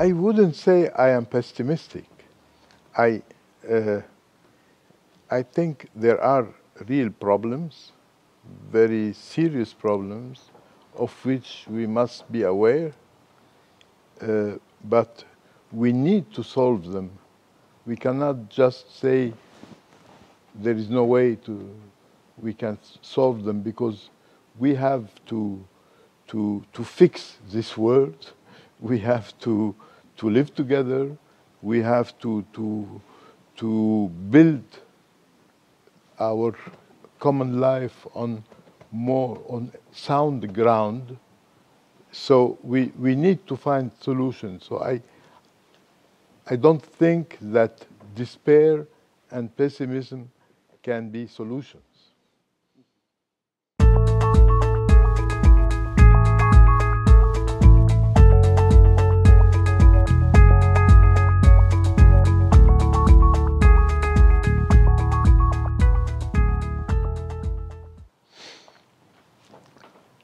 I wouldn't say I am pessimistic. I, I think there are real problems, very serious problems, of which we must be aware, but we need to solve them. We cannot just say there is no way we can solve them, because we have to fix this world. We have to live together. We have to build our common life on sound ground. So we need to find solutions. So I don't think that despair and pessimism can be solutions.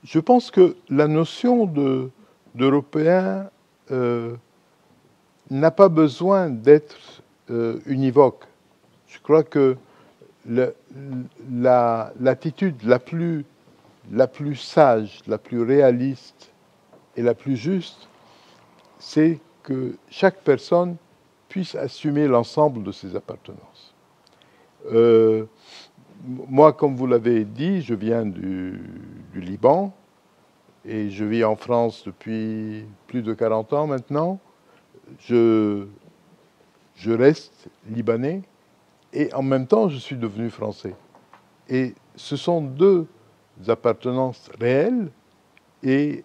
Je pense que la notion d'Européen n'a pas besoin d'être univoque. Je crois que l'attitude la plus sage, la plus réaliste et la plus juste, c'est que chaque personne puisse assumer l'ensemble de ses appartenances. Moi, comme vous l'avez dit, je viens du Liban et je vis en France depuis plus de 40 ans maintenant. Je reste libanais et en même temps, je suis devenu français. Et ce sont deux appartenances réelles et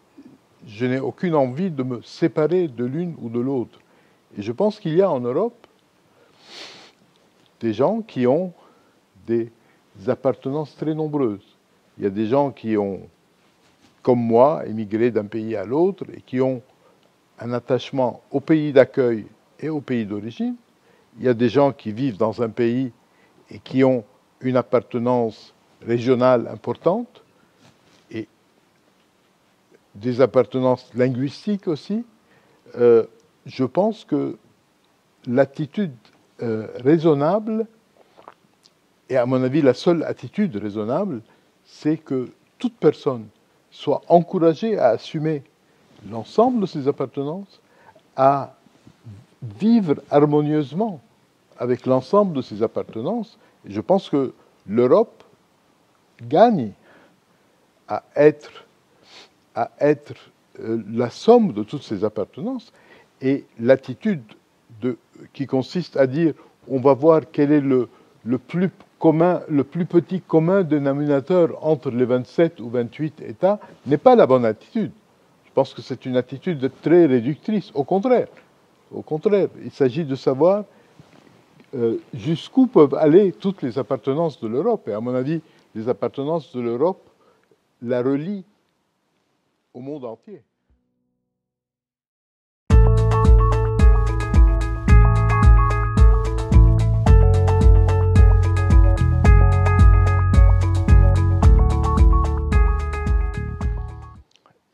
je n'ai aucune envie de me séparer de l'une ou de l'autre. Et je pense qu'il y a en Europe des gens qui ont des appartenances très nombreuses. Il y a des gens qui ont, comme moi, émigré d'un pays à l'autre et qui ont un attachement au pays d'accueil et au pays d'origine. Il y a des gens qui vivent dans un pays et qui ont une appartenance régionale importante et des appartenances linguistiques aussi. Je pense que l'attitude raisonnable, et à mon avis la seule attitude raisonnable, c'est que toute personne soit encouragée à assumer l'ensemble de ses appartenances, à vivre harmonieusement avec l'ensemble de ses appartenances. Et je pense que l'Europe gagne à être la somme de toutes ses appartenances, et l'attitude qui consiste à dire on va voir quel est le plus petit commun dénominateur entre les 27 ou 28 États n'est pas la bonne attitude. Je pense que c'est une attitude très réductrice. Au contraire, il s'agit de savoir jusqu'où peuvent aller toutes les appartenances de l'Europe. Et à mon avis, les appartenances de l'Europe la relient au monde entier.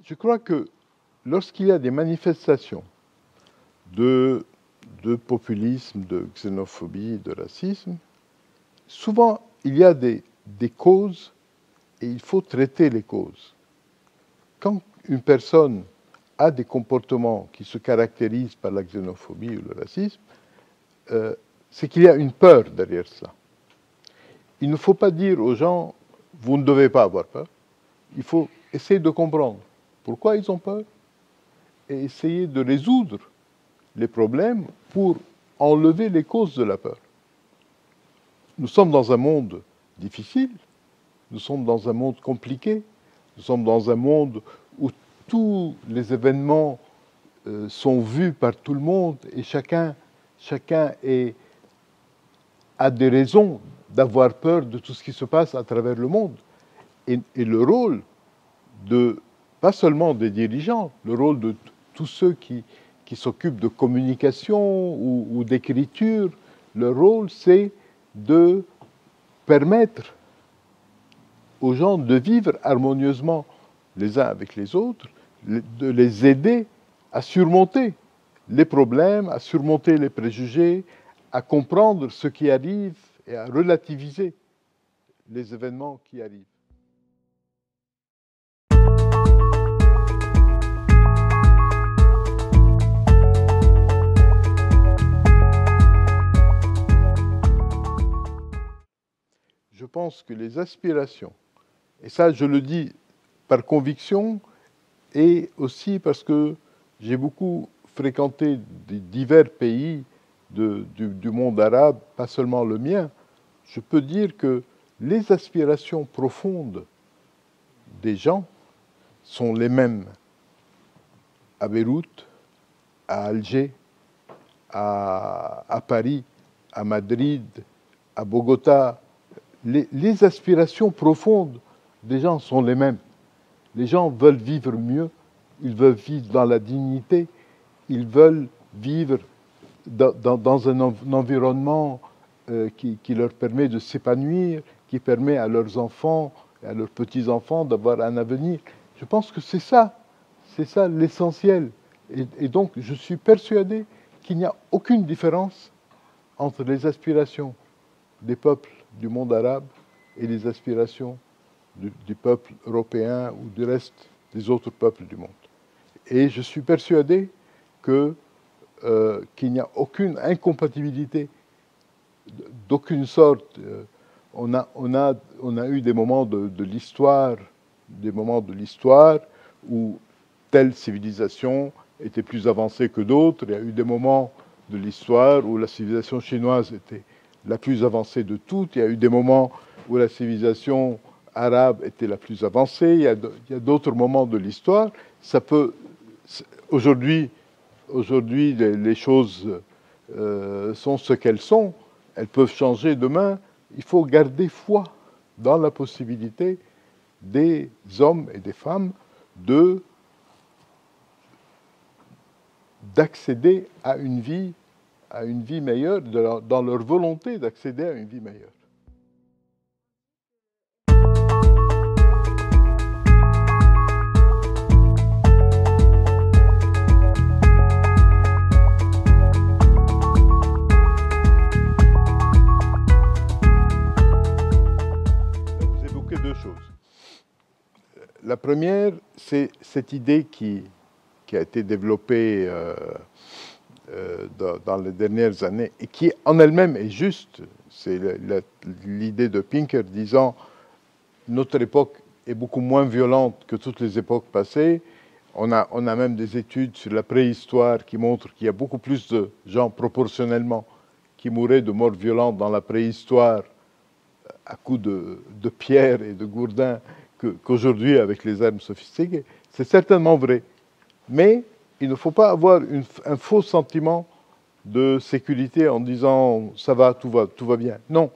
Je crois que lorsqu'il y a des manifestations de populisme, de xénophobie, de racisme, souvent il y a des causes et il faut traiter les causes. Quand une personne a des comportements qui se caractérisent par la xénophobie ou le racisme, c'est qu'il y a une peur derrière ça. Il ne faut pas dire aux gens « vous ne devez pas avoir peur ». Il faut essayer de comprendre pourquoi ils ont peur et essayer de résoudre les problèmes pour enlever les causes de la peur. Nous sommes dans un monde difficile, nous sommes dans un monde compliqué, nous sommes dans un monde où tous les événements sont vus par tout le monde et chacun a des raisons d'avoir peur de tout ce qui se passe à travers le monde. Et le rôle pas seulement des dirigeants, le rôle de tous ceux qui s'occupent de communication ou d'écriture, le rôle c'est de permettre aux gens de vivre harmonieusement les uns avec les autres, de les aider à surmonter les problèmes, à surmonter les préjugés, à comprendre ce qui arrive et à relativiser les événements qui arrivent. Je pense que les aspirations, et ça je le dis par conviction et aussi parce que j'ai beaucoup fréquenté divers pays du monde arabe, pas seulement le mien, je peux dire que les aspirations profondes des gens sont les mêmes à Beyrouth, à Alger, à Paris, à Madrid, à Bogota. Les aspirations profondes des gens sont les mêmes. Les gens veulent vivre mieux, ils veulent vivre dans la dignité, ils veulent vivre dans un environnement qui leur permet de s'épanouir, qui permet à leurs enfants et à leurs petits-enfants d'avoir un avenir. Je pense que c'est ça l'essentiel. Et donc, je suis persuadé qu'il n'y a aucune différence entre les aspirations des peuples du monde arabe et les aspirations du peuple européen ou du reste des autres peuples du monde. Et je suis persuadé qu'il n'y a aucune incompatibilité d'aucune sorte. On a eu des moments de l'histoire, où telle civilisation était plus avancée que d'autres. Il y a eu des moments de l'histoire où la civilisation chinoise était la plus avancée de toutes. Il y a eu des moments où la civilisation arabe était la plus avancée. Il y a d'autres moments de l'histoire. Aujourd'hui, les choses sont ce qu'elles sont. Elles peuvent changer demain. Il faut garder foi dans la possibilité des hommes et des femmes d'accéder à une vie meilleure, dans leur volonté d'accéder à une vie meilleure. Vous évoquez deux choses. La première, c'est cette idée qui a été développée dans les dernières années et qui en elle-même est juste. C'est l'idée de Pinker disant notre époque est beaucoup moins violente que toutes les époques passées. On a même des études sur la préhistoire qui montrent qu'il y a beaucoup plus de gens proportionnellement qui mouraient de morts violentes dans la préhistoire à coups de pierres et de gourdins qu'aujourd'hui avec les armes sophistiquées. C'est certainement vrai. Mais il ne faut pas avoir un faux sentiment de sécurité en disant ça va, tout va bien. Non,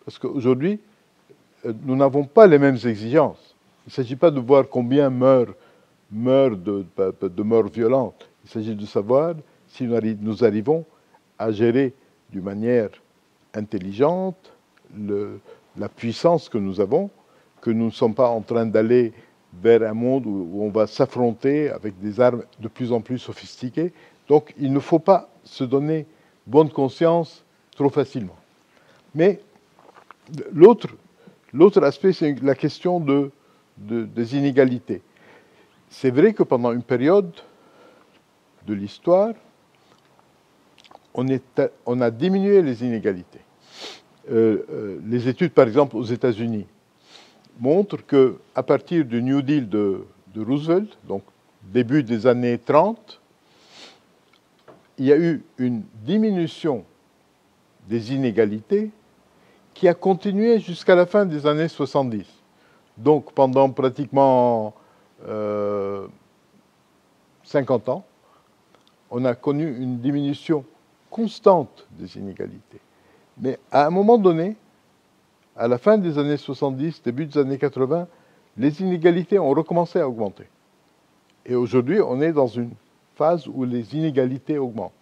parce qu'aujourd'hui, nous n'avons pas les mêmes exigences. Il ne s'agit pas de voir combien meurent de morts violentes. Il s'agit de savoir si nous arrivons à gérer d'une manière intelligente la puissance que nous avons, que nous ne sommes pas en train d'aller vers un monde où on va s'affronter avec des armes de plus en plus sophistiquées. Donc il ne faut pas se donner bonne conscience trop facilement. Mais l'autre aspect, c'est la question des inégalités. C'est vrai que pendant une période de l'histoire, on a diminué les inégalités. Les études, par exemple, aux États-Unis, montrent qu'à partir du New Deal de Roosevelt, donc début des années 30, il y a eu une diminution des inégalités qui a continué jusqu'à la fin des années 70. Donc pendant pratiquement 50 ans, on a connu une diminution constante des inégalités. Mais à un moment donné, à la fin des années 70, début des années 80, les inégalités ont recommencé à augmenter. Et aujourd'hui, on est dans une phase où les inégalités augmentent.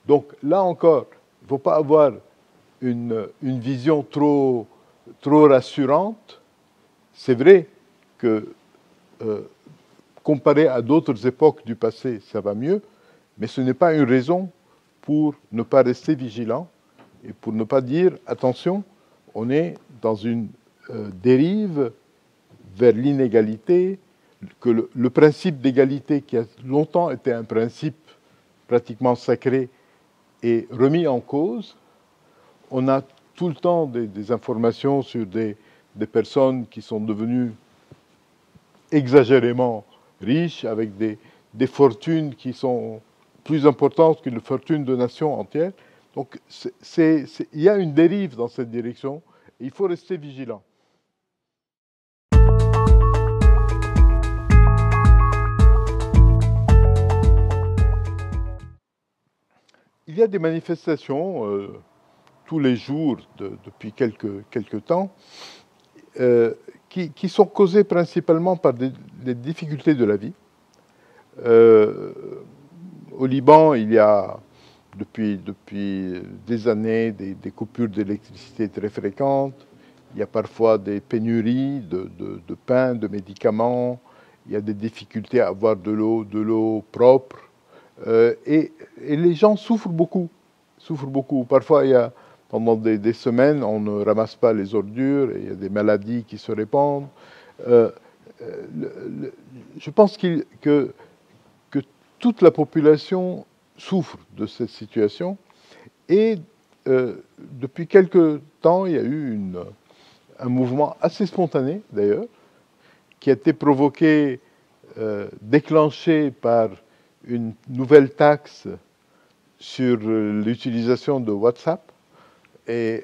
Donc là encore, il ne faut pas avoir une vision trop rassurante. C'est vrai que comparé à d'autres époques du passé, ça va mieux, Mais ce n'est pas une raison pour ne pas rester vigilant et pour ne pas dire, attention, on est dans une dérive vers l'inégalité, que le principe d'égalité qui a longtemps été un principe pratiquement sacré est remis en cause. On a tout le temps des informations sur des personnes qui sont devenues exagérément riches, avec des fortunes qui sont plus importantes qu'une fortune de nations entières. Donc il y a une dérive dans cette direction, et il faut rester vigilant. Il y a des manifestations tous les jours depuis quelques temps qui sont causées principalement par des difficultés de la vie. Au Liban, il y a depuis des années des coupures d'électricité très fréquentes. Il y a parfois des pénuries de pain, de médicaments. Il y a des difficultés à avoir de l'eau propre. Et les gens souffrent beaucoup. Parfois, pendant des semaines, on ne ramasse pas les ordures et il y a des maladies qui se répandent. Je pense que toute la population souffre de cette situation. Et depuis quelque temps, il y a eu un mouvement assez spontané, d'ailleurs, qui a été provoqué, déclenché par une nouvelle taxe sur l'utilisation de WhatsApp, et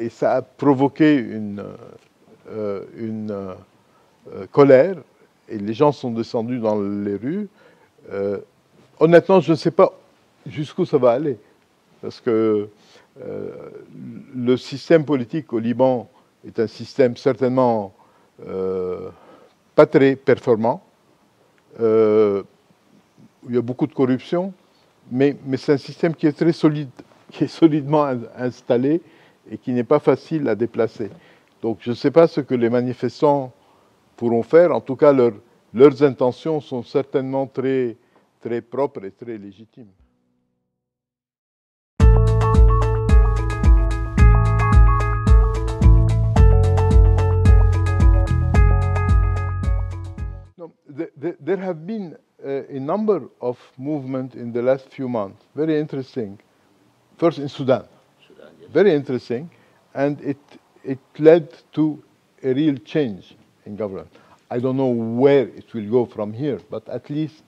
ça a provoqué une colère, et les gens sont descendus dans les rues. Honnêtement, je ne sais pas jusqu'où ça va aller, parce que le système politique au Liban est un système certainement pas très performant. Il y a beaucoup de corruption, mais c'est un système qui est très solide, qui est solidement installé et qui n'est pas facile à déplacer. Donc je ne sais pas ce que les manifestants pourront faire. En tout cas, leurs intentions sont certainement très, très propres et très légitimes. No, there have been a number of movements in the last few months, very interesting. First in Sudan, yes. Very interesting, and it led to a real change in government. I don't know where it will go from here, but at least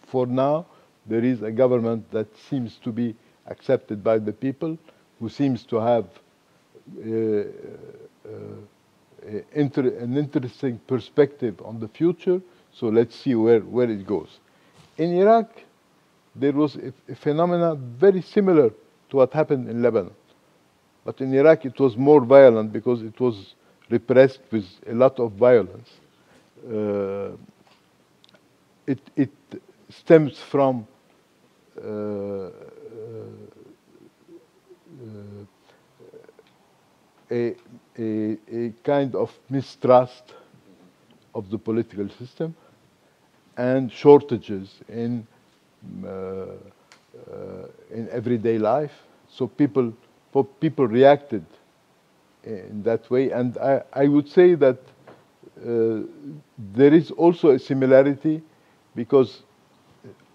for now, there is a government that seems to be accepted by the people, who seems to have an interesting perspective on the future. So let's see where it goes. In Iraq, there was a phenomenon very similar to what happened in Lebanon. But in Iraq, it was more violent because it was repressed with a lot of violence. It stems from a kind of mistrust of the political system and shortages in everyday life. So people reacted in that way. And I would say that there is also a similarity, because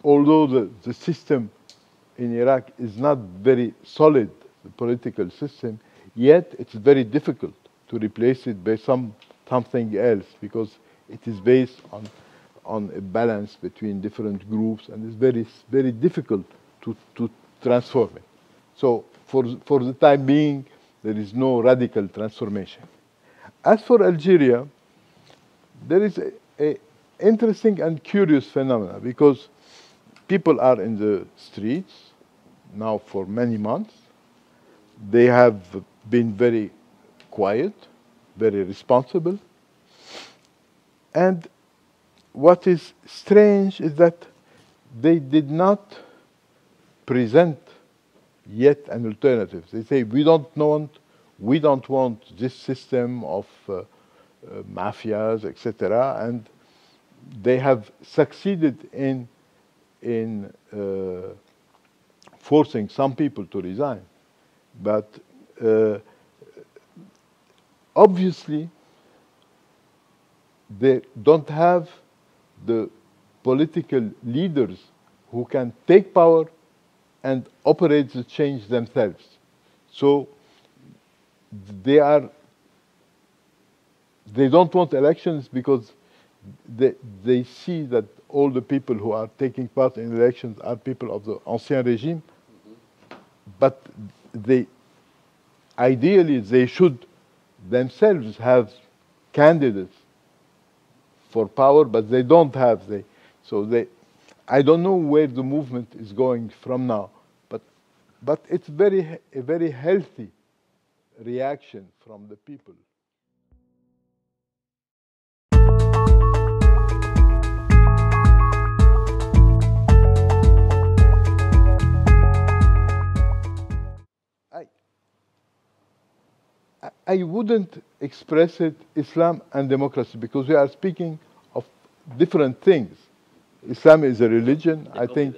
although the system in Iraq is not very solid, the political system, yet it's very difficult to replace it by something else, because it is based on a balance between different groups, and it's very difficult to transform it. So for the time being, there is no radical transformation. As for Algeria, there is a interesting and curious phenomenon, because people are in the streets now for many months. They have been very quiet, very responsible. And what is strange is that they did not present yet an alternative. They say, we don't want this system of mafias, etc. And they have succeeded in in forcing some people to resign. But obviously, they don't have the political leaders who can take power and operate the change themselves. So they don't want elections because they see that all the people who are taking part in elections are people of the Ancien Régime, but ideally they should themselves have candidates for power, but they don't have. I don't know where the movement is going from now, but it's a very healthy reaction from the people. I wouldn't express it Islam and democracy because we are speaking of different things. Islam is a religion. I think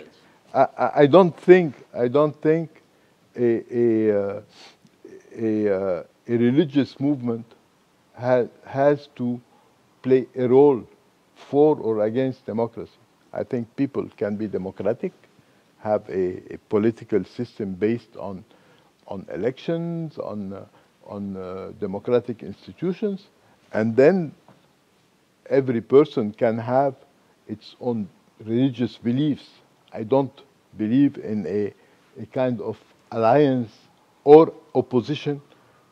I don't think a religious movement has to play a role for or against democracy. I think people can be democratic, have a political system based on elections, on democratic institutions, and then every person can have its own religious beliefs. I don't believe in a kind of alliance or opposition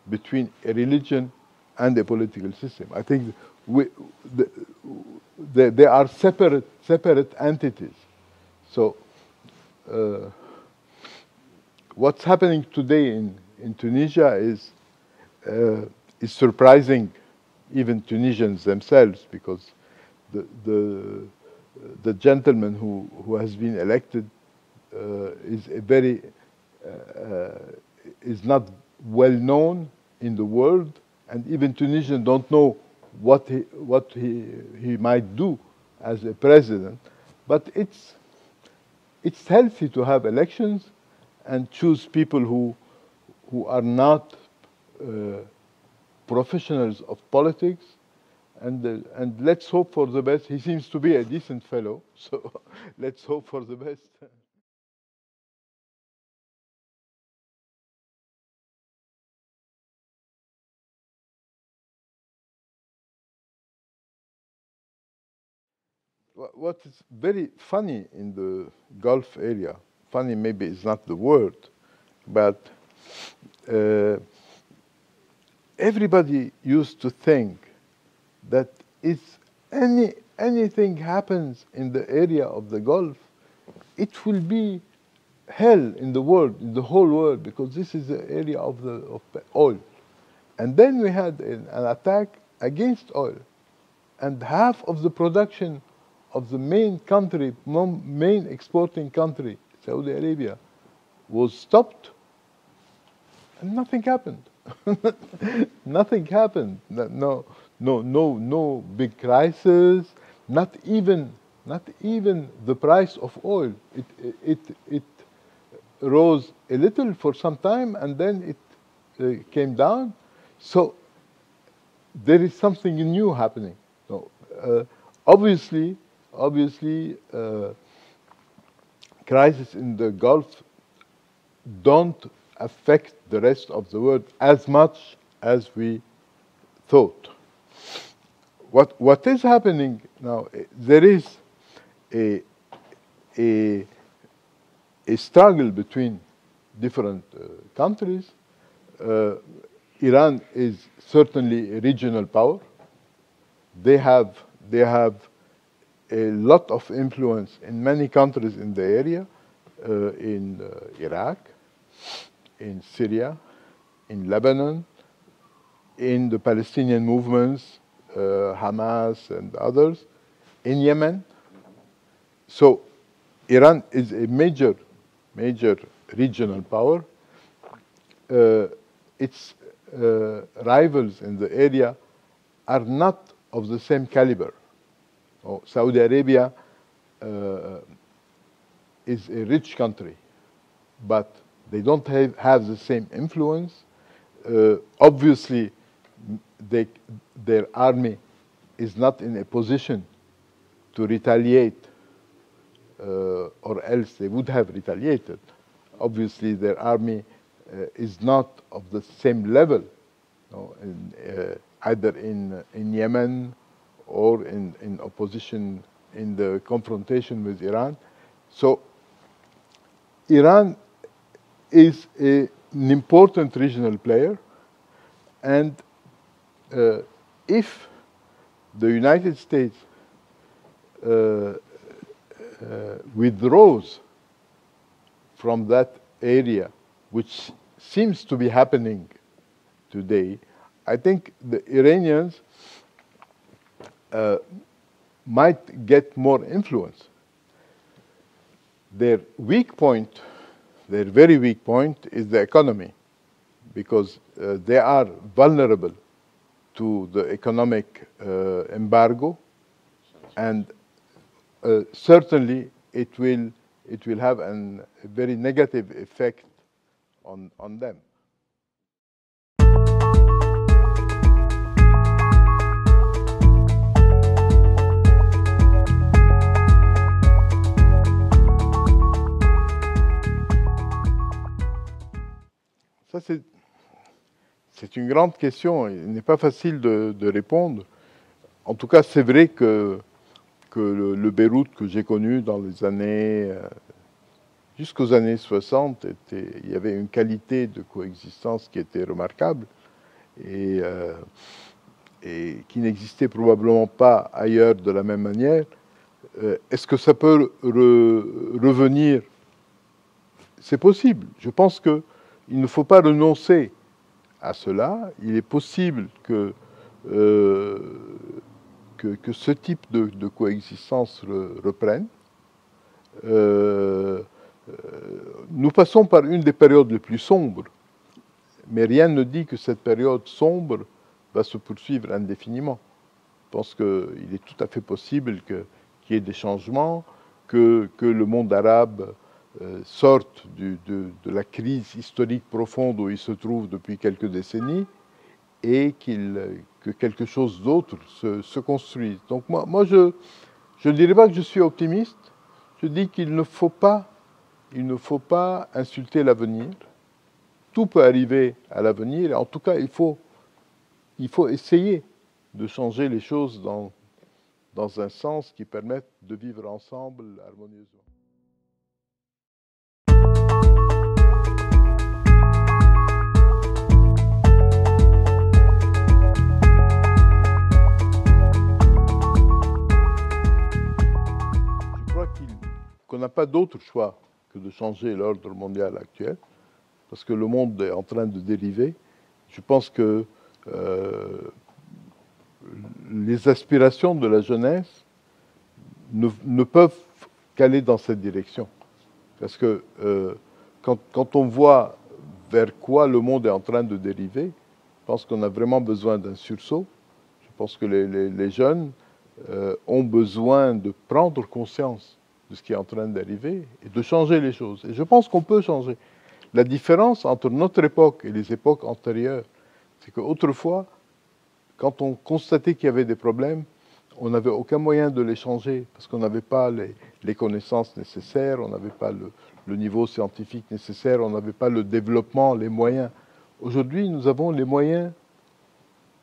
between a religion and a political system. I think they are separate entities. So what's happening today in Tunisia is surprising even Tunisians themselves, because the gentleman who has been elected is not well known in the world, and even Tunisians don't know what he might do as a president. But it's healthy to have elections and choose people who are not professionals of politics, and let's hope for the best. He seems to be a decent fellow, so let's hope for the best. What is very funny in the Gulf area, funny maybe is not the word, but everybody used to think that if anything happens in the area of the Gulf, it will be hell in the world, in the whole world, because this is the area of oil. And then we had an attack against oil, and half of the production of the main country, main exporting country, Saudi Arabia, was stopped, and nothing happened. Nothing happened. No big crisis. Not even the price of oil. It rose a little for some time, and then it came down. So there is something new happening. So, obviously, crises in the Gulf don't affect the rest of the world as much as we thought. What is happening now? There is a struggle between different countries. Iran is certainly a regional power. They have a lot of influence in many countries in the area, in Iraq, in Syria, in Lebanon, in the Palestinian movements, Hamas and others, in Yemen. So Iran is a major regional power. Its rivals in the area are not of the same caliber. Saudi Arabia is a rich country, but they don't have the same influence. Obviously, their army is not in a position to retaliate, or else they would have retaliated. Obviously, their army is not of the same level, either in Yemen or in opposition in the confrontation with Iran. So Iran is an important regional player, and if the United States withdraws from that area, which seems to be happening today, I think the Iranians might get more influence. Their weak point, their very weak point, is the economy, because they are vulnerable to the economic embargo, and certainly it will have a very negative effect on them. Ça, c'est une grande question. Il n'est pas facile de répondre. En tout cas, c'est vrai que le Beyrouth que j'ai connu dans les années, jusqu'aux années 60, il y avait une qualité de coexistence qui était remarquable et qui n'existait probablement pas ailleurs de la même manière. Est-ce que ça peut revenir? C'est possible. Je pense qu'il ne faut pas renoncer à cela. Il est possible que ce type de coexistence reprenne. Nous passons par une des périodes les plus sombres, mais rien ne dit que cette période sombre va se poursuivre indéfiniment. Je pense qu'il est tout à fait possible qu'il y ait des changements, que le monde arabe sorte de la crise historique profonde où il se trouve depuis quelques décennies, et que quelque chose d'autre se construise. Donc moi je ne dirais pas que je suis optimiste, je dis qu'il ne faut pas insulter l'avenir. Tout peut arriver à l'avenir, et en tout cas il faut essayer de changer les choses dans un sens qui permette de vivre ensemble harmonieusement. Qu'on n'a pas d'autre choix que de changer l'ordre mondial actuel, parce que le monde est en train de dériver. Je pense que les aspirations de la jeunesse ne peuvent qu'aller dans cette direction. Parce que quand on voit vers quoi le monde est en train de dériver, je pense qu'on a vraiment besoin d'un sursaut. Je pense que les jeunes ont besoin de prendre conscience de ce qui est en train d'arriver et de changer les choses. Et je pense qu'on peut changer. La différence entre notre époque et les époques antérieures, c'est qu'autrefois, quand on constatait qu'il y avait des problèmes, on n'avait aucun moyen de les changer parce qu'on n'avait pas les connaissances nécessaires, on n'avait pas le niveau scientifique nécessaire, on n'avait pas le développement, les moyens. Aujourd'hui, nous avons les moyens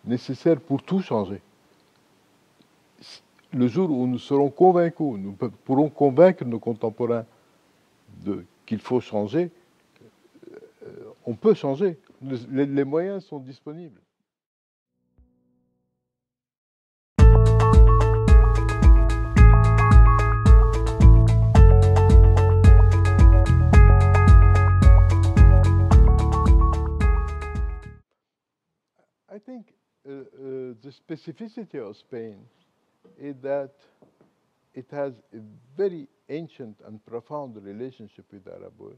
nécessaires pour tout changer. Le jour où nous serons convaincus, nous pourrons convaincre nos contemporains qu'il faut changer, on peut changer. Les moyens sont disponibles. I think the specificity of Spain is that it has a very ancient and profound relationship with the Arab world,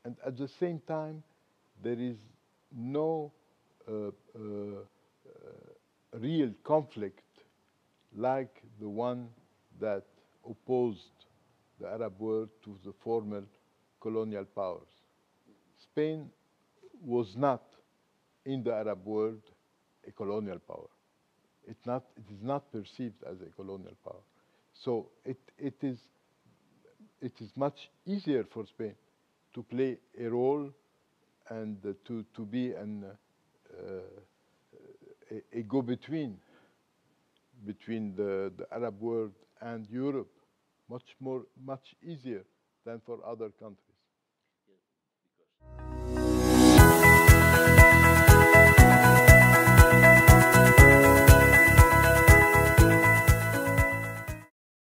and at the same time, there is no real conflict like the one that opposed the Arab world to the former colonial powers. Spain was not in the Arab world a colonial power. It is not perceived as a colonial power. So it is much easier for Spain to play a role and to be a go-between between the Arab world and Europe, much easier than for other countries.